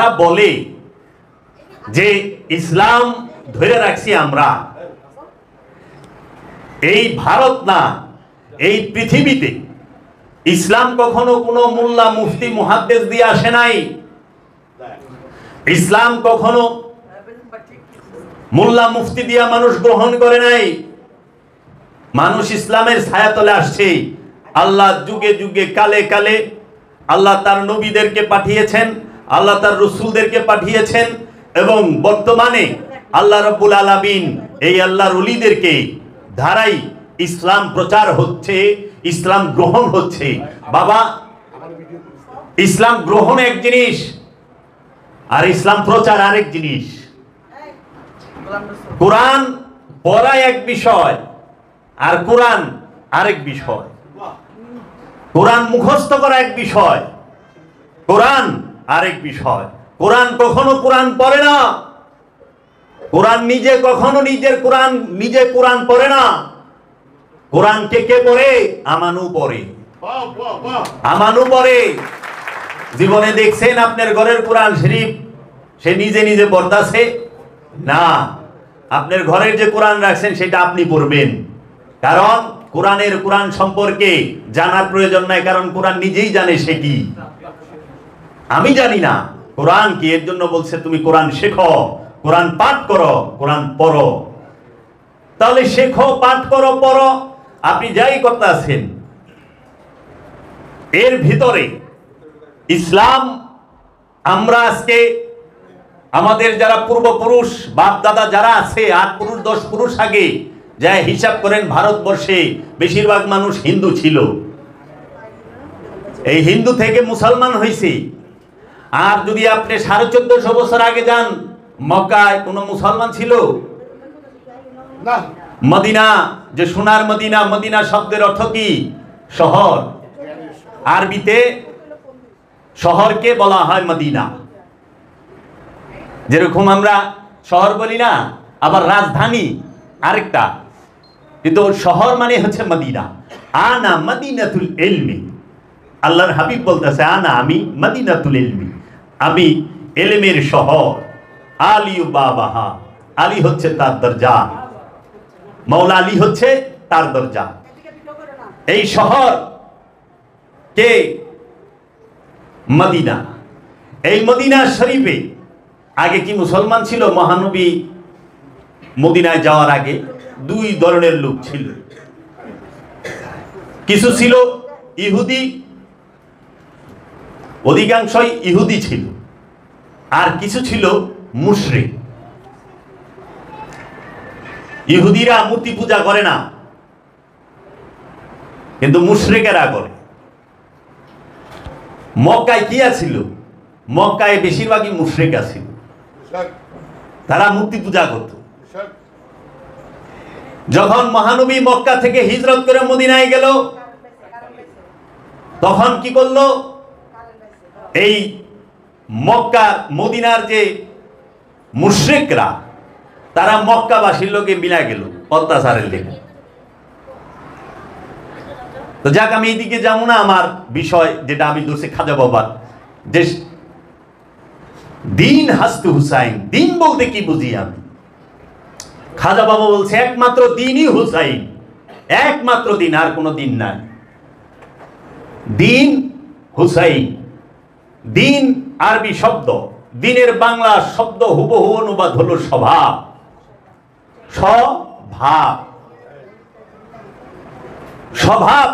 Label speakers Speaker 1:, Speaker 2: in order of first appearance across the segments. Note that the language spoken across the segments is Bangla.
Speaker 1: কথা বলে যে ইসলাম ধরে রাখছি আমরা, এই ভারত না, এই পৃথিবীতে ইসলাম কখনো কোনো মোল্লা মুফতি মুহাদ্দিস দিয়ে আসে নাই। ইসলাম কখনো মোল্লা মুফতি দিয়া মানুষ গ্রহণ করে নাই। মানুষ ইসলামের ছায়াতলে আসছে। আল্লাহ যুগে যুগে কালে কালে আল্লাহ তার নবীদেরকে পাঠিয়েছেন, আল্লাহ তার রাসূলদেরকে পাঠিয়েছেন, এবং বর্তমানে আল্লাহ রাব্বুল আলামিন এই আল্লাহর ওলিদেরকে ধারাই ইসলাম প্রচার হচ্ছে, ইসলাম গ্রহণ হচ্ছে। বাবা, ইসলাম গ্রহণ এক জিনিস আর ইসলাম প্রচার আরেক জিনিস। কোরআন পড়া এক বিষয় আর কোরআন আরেক বিষয়। কোরআন মুখস্থ করা এক বিষয়, কোরআন আরেক বিষয়। কোরআন কখনো কোরআন পড়ে না, কোরআন নিজে কখনো নিজে কোরআন পড়ে না। কোরআনকে কে পড়ে? আমানু পড়ে, আমানু পড়ে। জীবনে দেখছেন আপনার ঘরের কোরআন শরীফ সে নিজে নিজে পড়তাছে? না, আপনার ঘরের যে কোরআন রাখছেন সেটা আপনি পড়বেন। কারণ কোরআন সম্পর্কে জানার প্রয়োজন নাই, কারণ কোরআন নিজেই জানে সে কি। আমি জানি না কোরআন কি, এর জন্য বলছে তুমি কোরআন শেখো, কোরআন পাঠ করো, কোরআন পড়ো। তাহলে শেখো, পাঠ করো, পড়ো, আপনি যাই করতে আছেন, এর ভিতরে ইসলাম আমরা আজকে আমাদের যারা পূর্বপুরুষ বাপ দাদা যারা আছে 8 পুরুষ 10 পুরুষ আগে যা হিসাব করেন, ভারতবর্ষে বেশিরভাগ মানুষ হিন্দু ছিল। এই হিন্দু থেকে মুসলমান হয়েছে। আর যদি আপনি 1450 বছর আগে যান, মক্কায় কোন মুসলমান ছিল না। মদিনা, যে সোনার মদিনা, মদিনা শব্দের অর্থ কি? শহর। আরবিতে শহরকে বলা হয় মদিনা। যেরকম আমরা শহর বলি না, আবার রাজধানী আরেকটা, কিন্তু শহর মানে হচ্ছে মদিনা। আনা মদিনাতুল ইলমি, আল্লাহর হাবিব বলতেছে আমি মদিনাতুল ইলমি, আমি ইলমের শহর। আলিউ বাবাহা, আলী হচ্ছে তার দরজা, মাওলা আলী হচ্ছে তার দরজা। এই শহর কে? মদিনা। এই মদিনা শরীফে আগে কি মুসলমান ছিল? মহানবী মদিনায় যাওয়ার আগে 2 ধরনের লোক ছিল। কিছু ছিল ইহুদি, অধিকাংশই ইহুদি ছিল, আর কিছু ছিল মুশরিক। ইহুদিরা মূর্তি পূজা করে না, কিন্তু মুশরিকেরা করে। মক্কায় কি ছিল? মক্কায় বেশিরভাগই মুশরিক ছিল, তারা মূর্তি পূজা করত। যখন মহানবী মক্কা থেকে হিজরত করে মদিনায় গেল, তখন কি করলো? এই মক্কা মদিনার যে মুশরিকরা, তারা মক্কাবাসীর লোকে মিলা গেল অত্যাচারের লেগে। তো যাক, আমি এইদিকে যাবো না। আমার বিষয় যেটা আমি ধরছি খাজা বাবার, যে দিন হাসতু হুসাইন। দিন বলতে কি বুঝি আমি? খাজা বাবা বলছে একমাত্র দিনই হুসাইন, একমাত্র দিন, আর কোনো দিন নাই। দিন হুসাইন। দিন আরবি শব্দ, দিনের বাংলা শব্দ হুবহু অনুবাদ হলো স্বভাব। স্বভাব, স্বভাব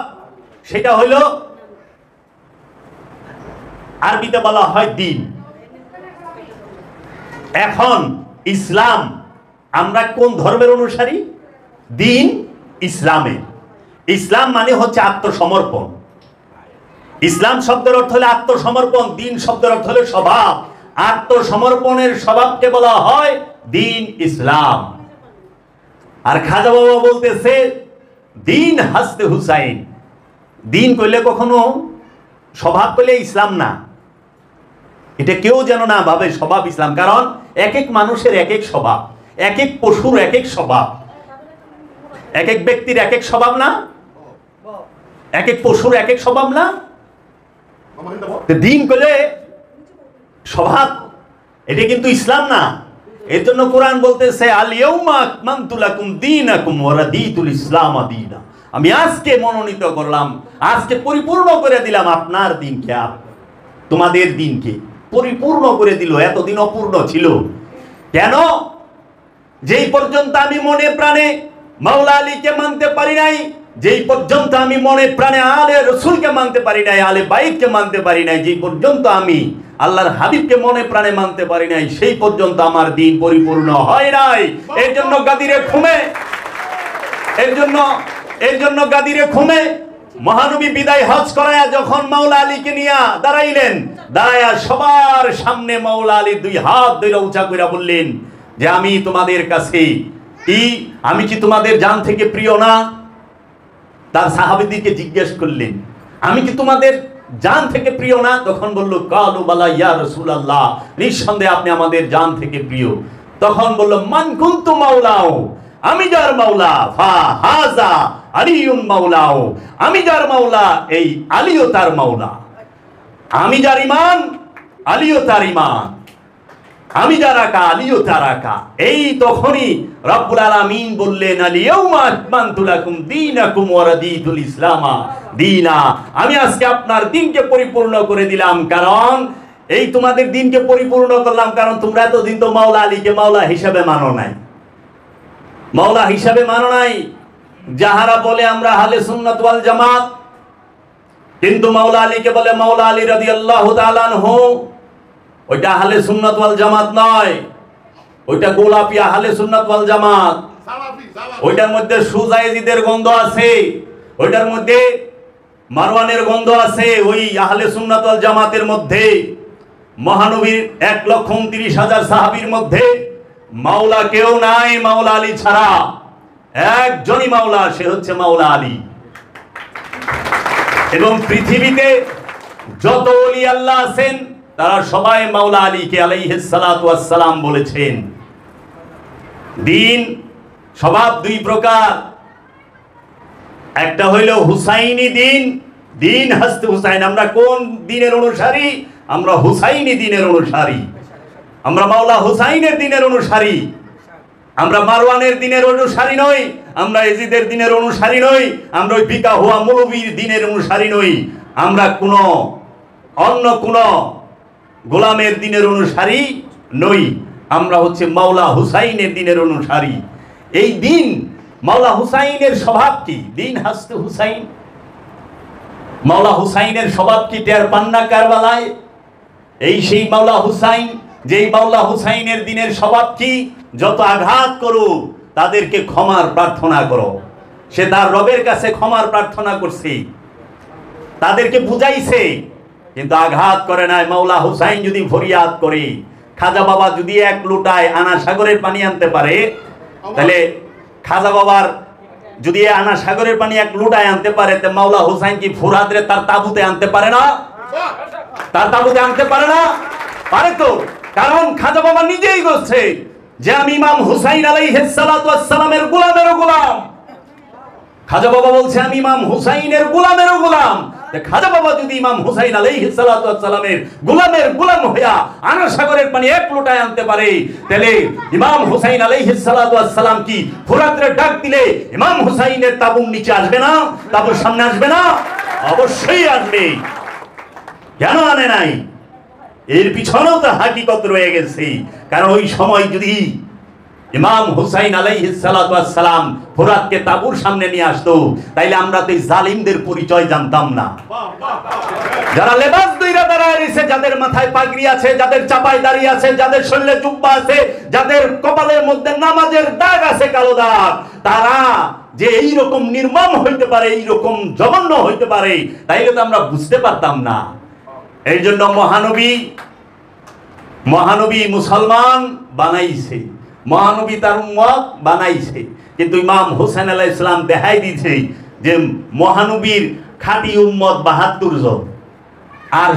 Speaker 1: সেটা হলো আরবিতে বলা হয় দিন। এখন ইসলাম, আমরা কোন ধর্মের অনুসারী? দিন ইসলামের। ইসলাম মানে হচ্ছে আত্মসমর্পণ। ইসলাম শব্দের অর্থ হলো আত্মসমর্পণ, দিন শব্দের অর্থ হলো স্বভাব। আত্মসমর্পণের স্বভাবকে বলা হয় দিন ইসলাম। আর খাজা বাবা বলতেছে দিন হাসতে হুসাইন। দিন কইলে কখনো স্বভাব কইলে ইসলাম না, এটা কেউ যেন না ভাবে স্বভাব ইসলাম। কারণ এক এক মানুষের এক এক স্বভাব, এক এক পশুর এক এক স্বভাব, এক এক ব্যক্তির এক এক স্বভাব না, এক এক পশুর এক এক স্বভাব না। দিন কইলে স্বভাব এটা কিন্তু ইসলাম না। এর জন্য কোরআন বলতেছে আল ইয়াউমা আকমালতু লাকুম দীনাকুম ওয়া রাদিতুল ইসলাম দীনা। আমি আজকে মনোনীত করলাম, আজকে পরিপূর্ণ করে দিলাম আপনার দিনকে, তোমাদের দিনকে পরিপূর্ণ করে দিল। এতদিন অপূর্ণ ছিল কেন? যেই পর্যন্ত আমি মনে প্রাণে মাওলা আলীকে মানতে পারি নাই, যেই পর্যন্ত আমি মনে প্রাণে আলে রসুলকে মানতে পারি নাই, আলে বাইতকে মানতে পারি নাই, যেই পর্যন্ত আমি আল্লাহর হাবিবকে মনে প্রাণে মানতে পারি নাই, সেই পর্যন্ত আমার দিন পরিপূর্ণ হয় নাই। এর জন্য গাদিরে ঘুমে, এর জন্য গাদিরে ঘুমে মহানবী বিদায় হজ করায়া যখন মাওলা আলীকে নিয়ে দাঁড়াইলেন, দাঁড়ায়া সবার সামনে মাওলা আলী দুই হাত ধরে উঁচা করে বললেন যে আমি তোমাদের কাছে আমি কি তোমাদের জান থেকে প্রিয় না? তার সাহাবীদেরকে জিজ্ঞেস করলেন আমি কি তোমাদের জান থেকে প্রিয় না? তখন বলল কালু বালা ইয়া রাসূলুল্লাহ, নিঃসন্দেহে আপনি আমাদের জান থেকে প্রিয়। তখন বলল মান কুনতু মাওলাও, আমি যার মাওলা ফা হাজা আলিউন মাওলাও, আমি যার মাওলা এই আলীও তার মাওলা। আমি যার ঈমান আলীও তার ঈমান, আমি যার আকা আলীও তার আকা। এই তখনই রব্বুল আলামিন বললেন আল ইয়াউমা আকমালতু লাকুম দীনাকুম ওয়া রাদিতুল ইসলামা দীনা। আমি আজকে আপনার দিনকে পরিপূর্ণ করে দিলাম, কারণ এই তোমাদের দিনকে পরিপূর্ণ করলাম কারণ তোমরা এতদিন তো মাওলা আলীকে মাওলা হিসাবে মানো নাই, মাওলা হিসাবে মানো নাই। যাহারা বলে আমরা আহলে সুন্নাত ওয়াল জামাত, কিন্তু মাওলা আলীকে বলে মাওলা আলী রাদিয়াল্লাহু তাআলা আনহু, ওইটা আহলে সুন্নাত ওয়াল জামাত নয়, ওইটা গোলাপি আহলে সুন্নাত ওয়াল জামাত। ওইটার মধ্যে সুজায়েজিদের গন্ধ আছে, ওইটার মধ্যে মারওয়ানের গন্ধ আছে। ওই আহলে সুন্নাত ওয়াল জামাতের মধ্যে মহানবীর 1,29,000 সাহাবীর মধ্যে মাওলা কেউ নাই মাওলা আলী ছাড়া। একজনই মাওলা, সে হচ্ছে মাওলা আলী। এবং পৃথিবীতে যত ওলি আল্লাহ আছেন তারা সবাই মাওলা আলীকে আলাইহিস সালাতু ওয়াস সালাম বলেছেন। দিন স্বভাব দুই প্রকার, একটা হইল হুসাইনি দিন, দিন হস্তে হুসাইন। আমরা কোন দিনের অনুসারী? আমরা হুসাইনি দিনের অনুসারী, আমরা মাওলা হুসাইনের দিনের অনুসারী। আমরা মারওয়ানের দিনের অনুসারী নই, আমরা এজিদের দিনের অনুসারী নই, আমরা ওই বিকা হুয়া মৌলবীর দিনের অনুসারী নই, আমরা অন্য কোন গোলামের দিনের অনুসারী নই, আমরা হচ্ছে মাওলা হুসাইনের দিনের অনুসারী। এই দিন মাওলা হুসাইনের স্বভাব কি? দিন হাসতে হুসাইন। মাওলা হুসাইনের স্বভাব কি টের পান না কারবালায়? এই সেই মাওলা হুসাইন, যেই মাওলা হুসাইনের দিনের স্বভাব কি? যত আঘাত করো তাদেরকে ক্ষমার প্রার্থনা করো। সে তার রবের কাছে ক্ষমার প্রার্থনা করছে, তাদেরকে বুঝাইছে, কিন্তু আঘাত করে নাই। মাওলা হুসাইন যদি ফরিয়াদ করে, খাজা বাবা যদি এক লোটায় আনা সাগরের পানি আনতে পারে, তাহলে খাজা বাবার যদি আনা সাগরের পানি এক লোটায় আনতে পারে, তো মাওলা হুসাইন কি ফুরাদরে তার তাবুতে আনতে পারে না? তার তাবুতে আনতে পারে না? পারে তো, কারণ খাজা বাবা নিজেই বলছে যে আমি ইমাম হুসাইন আলাইহিস সালাতু ওয়াস সালামের গোলামেরও গোলাম। খাজা বাবা বলছে আমি ইমাম হুসাইনের গোলামেরও গোলাম। খাজা বাবা যদি ইমাম হুসাইন আলাইহিস সালাতু ওয়াস সালামের গোলামের গোলাম হইয়া আনা সাগরের পানি এক লোটায় আনতে পারে, তাহলে ইমাম হুসাইন আলাইহিস সালাতু ওয়াস সালাম কি ফুরাতরে ডাক দিলে ইমাম হুসাইনের তাবুর নিচে আসবে না? তাবুর সামনে আসবে না? অবশ্যই আসবে। কেন আনে নাই? এর পিছনেও তো হাকিকত রয়ে গেছে। কারণ ওই সময় যদি ইমাম হুসাইন আলাইহিস সালাতু ওয়াস সালাম ফুরাতকে তাবুর সামনে নিয়ে আসতো, তাইলে আমরা তো এই জালিমদের পরিচয় জানতাম না। যারা লেবাস দইরা দাঁড়ায় রয়েছে, যাদের মাথায় পাগড়ি আছে, যাদের চাপায় দাঁড়িয়ে আছে, যাদের শরীরে জুব্বা আছে, যাদের কপালের মধ্যে নামাজের দাগ আছে, কালো দাগ, তারা যে এইরকম নির্মম হইতে পারে, এইরকম জঘন্য হইতে পারে, তাইলে তো আমরা বুঝতে পারতাম না। এই জন্য মহানবী মুসলমান বানাইছে, মহানবী তার উম্মত বানাইছে, কিন্তু ইমাম হুসাইন আলাইহিস সালাম দেখাই দিয়েছে যে মহানবীর খাঁটি উম্মত ৭২ জন। আর